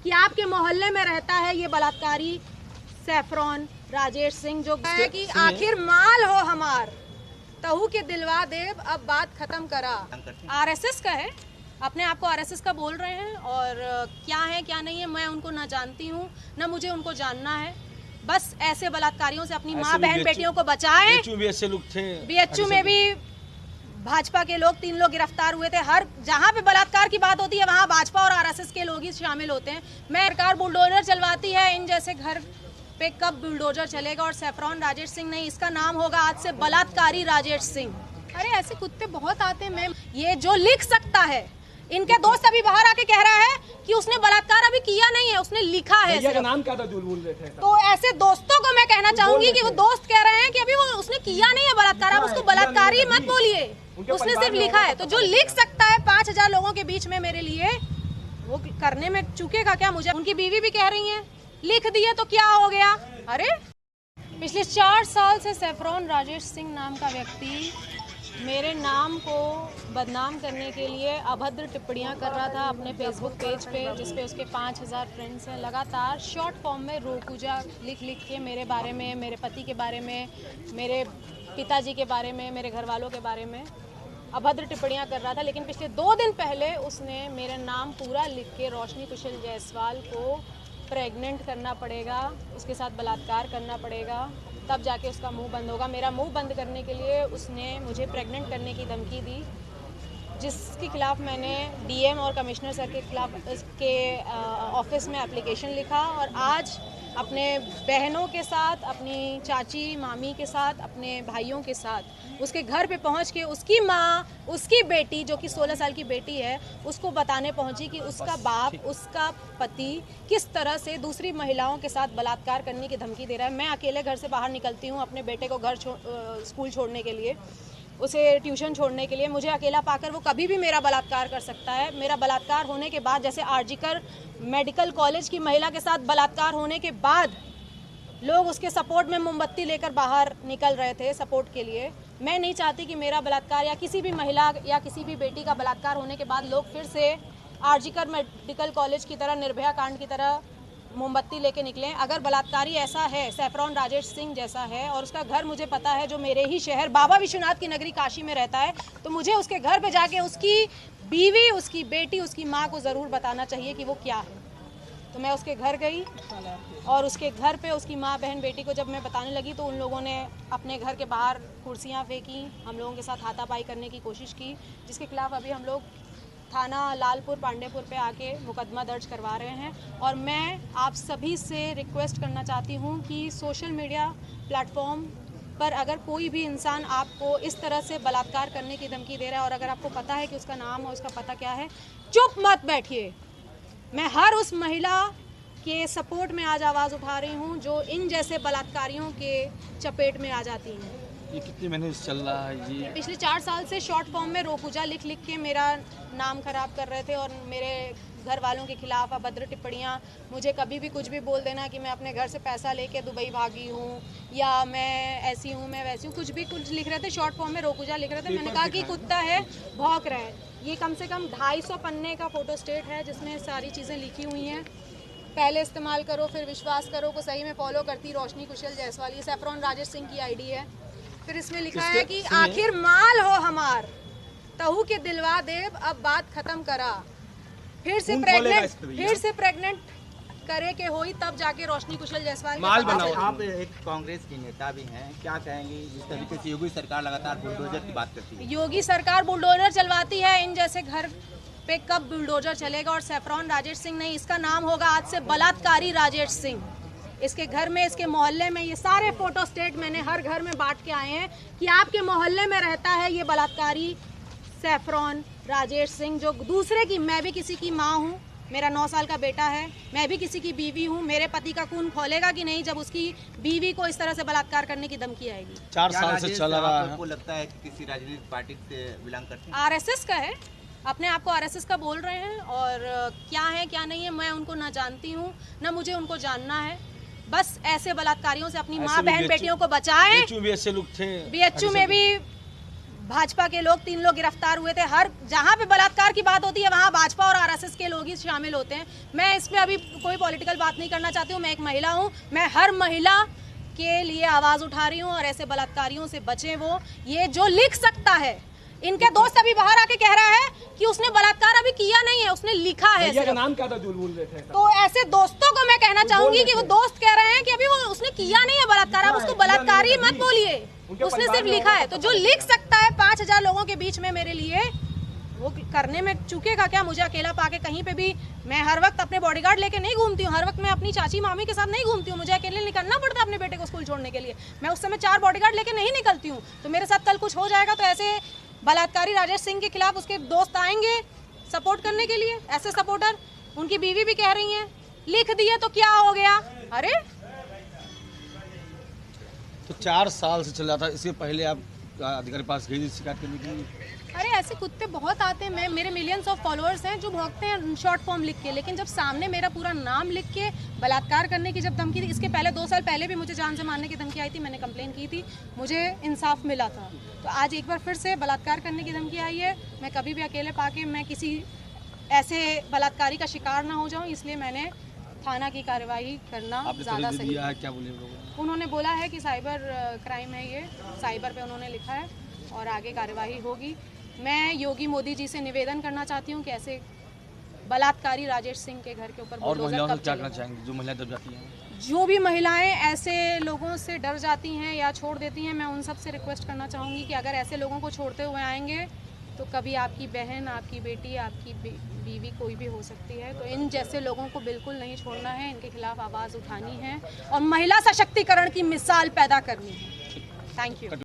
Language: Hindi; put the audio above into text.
कि आपके मोहल्ले में रहता है ये बलात्कारी सैफरॉन राजेश सिंह, जो है कि आखिर माल हो हमार तहु के दिलवा देव, अब बात खत्म करा। आरएसएस का है, अपने आप को आरएसएस का बोल रहे हैं, और क्या है क्या नहीं है मैं उनको ना जानती हूँ, ना मुझे उनको जानना है। बस ऐसे बलात्कारियों से अपनी माँ बहन बेटियों को बचाएं। बीएचयू में भी भाजपा के लोग 3 लोग गिरफ्तार हुए थे। हर जहाँ पे बलात्कार की बात होती है वहाँ भाजपा और आरएसएस के लोग ही शामिल होते हैं। मैं सरकार बुलडोजर चलवाती है, इन जैसे घर पे कब बुलडोजर चलेगा? और सैफरॉन राजेश सिंह नहीं, इसका नाम होगा आज से बलात्कारी राजेश सिंह। अरे ऐसे कुत्ते बहुत आते हैं मैम। ये जो लिख सकता है, इनके दोस्त अभी बाहर आके कह रहा है कि उसने बलात्कार अभी किया नहीं है, उसने लिखा है। भैया का नाम क्या था जो बोल रहे थे? तो ऐसे दोस्तों को मैं कहना चाहूंगी कि वो दोस्त कह रहे हैं कि अभी वो उसने किया नहीं है बलात्कार, आप उसको बलात्कारी मत बोलिए, उसने सिर्फ लिखा है। तो जो लिख सकता है 5000 लोगों के बीच में मेरे लिए, वो करने में चूकेगा क्या? मुझे उनकी बीवी भी कह रही है लिख दिए तो क्या हो गया? अरे पिछले 4 साल से सैफरॉन राजेश सिंह नाम का व्यक्ति मेरे नाम को बदनाम करने के लिए अभद्र टिप्पणियां कर रहा था अपने फेसबुक पेज पे, जिसपे उसके 5000 फ्रेंड्स हैं। लगातार शॉर्ट फॉर्म में रोकूजा लिख के मेरे बारे में, मेरे पति के बारे में, मेरे पिताजी के बारे में, मेरे घर वालों के बारे में अभद्र टिप्पणियां कर रहा था। लेकिन पिछले 2 दिन पहले उसने मेरा नाम पूरा लिख के रोशनी कुशल जायसवाल को प्रेग्नेंट करना पड़ेगा, उसके साथ बलात्कार करना पड़ेगा, तब जाके उसका मुंह बंद होगा। मेरा मुंह बंद करने के लिए उसने मुझे प्रेग्नेंट करने की धमकी दी, जिसके खिलाफ मैंने डीएम और कमिश्नर सर के खिलाफ इसके ऑफिस में एप्लीकेशन लिखा। और आज अपने बहनों के साथ, अपनी चाची मामी के साथ, अपने भाइयों के साथ उसके घर पे पहुंच के उसकी माँ, उसकी बेटी जो कि 16 साल की बेटी है, उसको बताने पहुंची कि उसका बाप, उसका पति किस तरह से दूसरी महिलाओं के साथ बलात्कार करने की धमकी दे रहा है। मैं अकेले घर से बाहर निकलती हूँ अपने बेटे को स्कूल छोड़ने के लिए, उसे ट्यूशन छोड़ने के लिए। मुझे अकेला पाकर वो कभी भी मेरा बलात्कार कर सकता है। मेरा बलात्कार होने के बाद, जैसे आरजीकर मेडिकल कॉलेज की महिला के साथ बलात्कार होने के बाद लोग उसके सपोर्ट में मोमबत्ती लेकर बाहर निकल रहे थे सपोर्ट के लिए, मैं नहीं चाहती कि मेरा बलात्कार या किसी भी महिला या किसी भी बेटी का बलात्कार होने के बाद लोग फिर से आरजीकर मेडिकल कॉलेज की तरह, निर्भया कांड की तरह मोमबत्ती लेके निकलें। अगर बलात्कारी ऐसा है, सैफरॉन राजेश सिंह जैसा है, और उसका घर मुझे पता है जो मेरे ही शहर बाबा विश्वनाथ की नगरी काशी में रहता है, तो मुझे उसके घर पे जाके उसकी बीवी, उसकी बेटी, उसकी माँ को ज़रूर बताना चाहिए कि वो क्या है। तो मैं उसके घर गई और उसके घर पे उसकी माँ, बहन, बेटी को जब मैं बताने लगी तो उन लोगों ने अपने घर के बाहर कुर्सियाँ फेंकी, हम लोगों के साथ हाथापाई करने की कोशिश की, जिसके खिलाफ अभी हम लोग थाना लालपुर पांडेपुर पे आके मुकदमा दर्ज करवा रहे हैं। और मैं आप सभी से रिक्वेस्ट करना चाहती हूँ कि सोशल मीडिया प्लेटफॉर्म पर अगर कोई भी इंसान आपको इस तरह से बलात्कार करने की धमकी दे रहा है और अगर आपको पता है कि उसका नाम और उसका पता क्या है, चुप मत बैठिए। मैं हर उस महिला के सपोर्ट में आज आवाज़ उठा रही हूँ जो इन जैसे बलात्कारियों के चपेट में आ जाती हैं। ये कितने महीने से चल रहा है? ये पिछले 4 साल से शॉर्ट फॉर्म में रोकूजा लिख के मेरा नाम खराब कर रहे थे और मेरे घर वालों के खिलाफ अभद्र टिप्पणियाँ, मुझे कभी भी कुछ भी बोल देना कि मैं अपने घर से पैसा लेके दुबई भागी हूँ या मैं ऐसी हूँ, मैं वैसी हूँ, कुछ लिख रहे थे। शॉर्ट फॉर्म में रोकूजा लिख रहे थे। मैंने कहा कि कुत्ता है, भौंक रहा है। ये कम से कम 250 पन्ने का फोटो स्टेट है जिसमें सारी चीज़ें लिखी हुई हैं। पहले इस्तेमाल करो फिर विश्वास करो को सही में फॉलो करती रोशनी कुशल जायसवाल, ये सैफरॉन राजेश सिंह की आईडी है। फिर इसमें लिखा है कि आखिर माल हो हमार तहु के दिलवा देव, अब बात खत्म करा। फिर से प्रेग्नेंट करे के होई तब जाके रोशनी कुशल जायसवाल माल बनाओ। आप एक कांग्रेस की नेता भी हैं, क्या कहेंगी जिस तरीके से योगी सरकार लगातार बुलडोजर की बात करती है? योगी सरकार बुलडोजर चलवाती है, इन जैसे घर पे कब बुलडोजर चलेगा? और सैफरॉन राजेश सिंह नहीं, इसका नाम होगा आज से बलात्कारी राजेश सिंह। इसके घर में, इसके मोहल्ले में, ये सारे फोटो स्टेट मैंने हर घर में बांट के आए हैं कि आपके मोहल्ले में रहता है ये बलात्कारी सैफरॉन राजेश सिंह, जो दूसरे की, मैं भी किसी की माँ हूँ, मेरा 9 साल का बेटा है, मैं भी किसी की बीवी हूँ। मेरे पति का खून खोलेगा कि नहीं जब उसकी बीवी को इस तरह से बलात्कार करने की धमकी आएगी? 4 साल से चल रहा है। आपको लगता है कि किसी राजनीतिक पार्टी से बिलोंग करते हैं? आरएसएस का है, अपने आप को आरएसएस का बोल रहे हैं, और क्या है क्या नहीं है मैं उनको ना जानती हूँ, ना मुझे उनको जानना है। बस ऐसे बलात्कारियों से अपनी माँ, बहन, बेटियों को बचाएं। बीएचयू में भी भाजपा के लोग 3 लोग गिरफ्तार हुए थे। हर जहां पे बलात्कार की बात होती है वहां भाजपा और आरएसएस के लोग ही शामिल होते हैं। मैं इसमें अभी कोई पॉलिटिकल बात नहीं करना चाहती हूँ। मैं एक महिला हूँ, मैं हर महिला के लिए आवाज उठा रही हूँ और ऐसे बलात्कारियों से बचें। वो ये जो लिख सकता है, इनके दोस्त अभी बाहर आके कह रहा है कि उसने बलात्कार अभी किया नहीं है, उसने लिखा है। भैया का नाम क्या था जो बोल रहे थे? तो ऐसे दोस्तों को मैं कहना चाहूंगी कि वो दोस्त कह रहे हैं कि अभी वो उसने किया नहीं है बलात्कार, आप उसको बलात्कारी मत बोलिए, उसने सिर्फ लिखा है। तो जो लिख सकता है 5000 लोगों के बीच में मेरे लिए, वो करने में चूकेगा क्या? मुझे अकेला पाके कहीं पे भी, मैं हर वक्त अपने बॉडीगार्ड लेके नहीं घूमती हूँ, हर वक्त मैं अपनी चाची मामी के साथ नहीं घूमती हूँ, मुझे अकेले निकलना पड़ता है अपने बेटे को स्कूल छोड़ने के लिए। मैं उस समय 4 बॉडीगार्ड लेके नहीं निकलती हूँ। तो मेरे साथ कल कुछ हो जाएगा तो ऐसे बलात्कारी राजेश सिंह के खिलाफ उसके दोस्त आएंगे सपोर्ट करने के लिए, ऐसे सपोर्टर। उनकी बीवी भी कह रही हैं लिख दिए तो क्या हो गया। अरे तो 4 साल से चल रहा था, इससे पहले आप अधिकारी पास गई थी शिकायत करने के लिए? अरे ऐसे कुत्ते बहुत आते हैं, मेरे मिलियंस ऑफ फॉलोअर्स हैं जो भौंकते हैं शॉर्ट फॉर्म लिख के, लेकिन जब सामने मेरा पूरा नाम लिख के बलात्कार करने की जब धमकी थी, इसके पहले 2 साल पहले भी मुझे जान से मारने की धमकी आई थी, मैंने कंप्लेन की थी, मुझे इंसाफ मिला था। तो आज एक बार फिर से बलात्कार करने की धमकी आई है। मैं कभी भी अकेले पाके मैं किसी ऐसे बलात्कारी का शिकार ना हो जाऊँ, इसलिए मैंने थाना की कार्रवाई करना ज़्यादा सही है। क्या बोले उन्होंने बोला है कि साइबर क्राइम है, ये साइबर पे उन्होंने लिखा है और आगे कार्रवाई होगी। मैं योगी मोदी जी से निवेदन करना चाहती हूँ कि ऐसे बलात्कारी राजेश सिंह के घर के ऊपर और महिलाओं से क्या करना चाहेंगे जो महिलाएं डर जाती हैं? जो भी महिलाएं ऐसे लोगों से डर जाती हैं या छोड़ देती हैं, मैं उन सब से रिक्वेस्ट करना चाहूँगी कि अगर ऐसे लोगों को छोड़ते हुए आएंगे तो कभी आपकी बहन, आपकी बेटी, आपकी बीवी कोई भी हो सकती है। तो इन जैसे लोगों को बिल्कुल नहीं छोड़ना है, इनके खिलाफ आवाज़ उठानी है और महिला सशक्तिकरण की मिसाल पैदा करनी है। Thank you.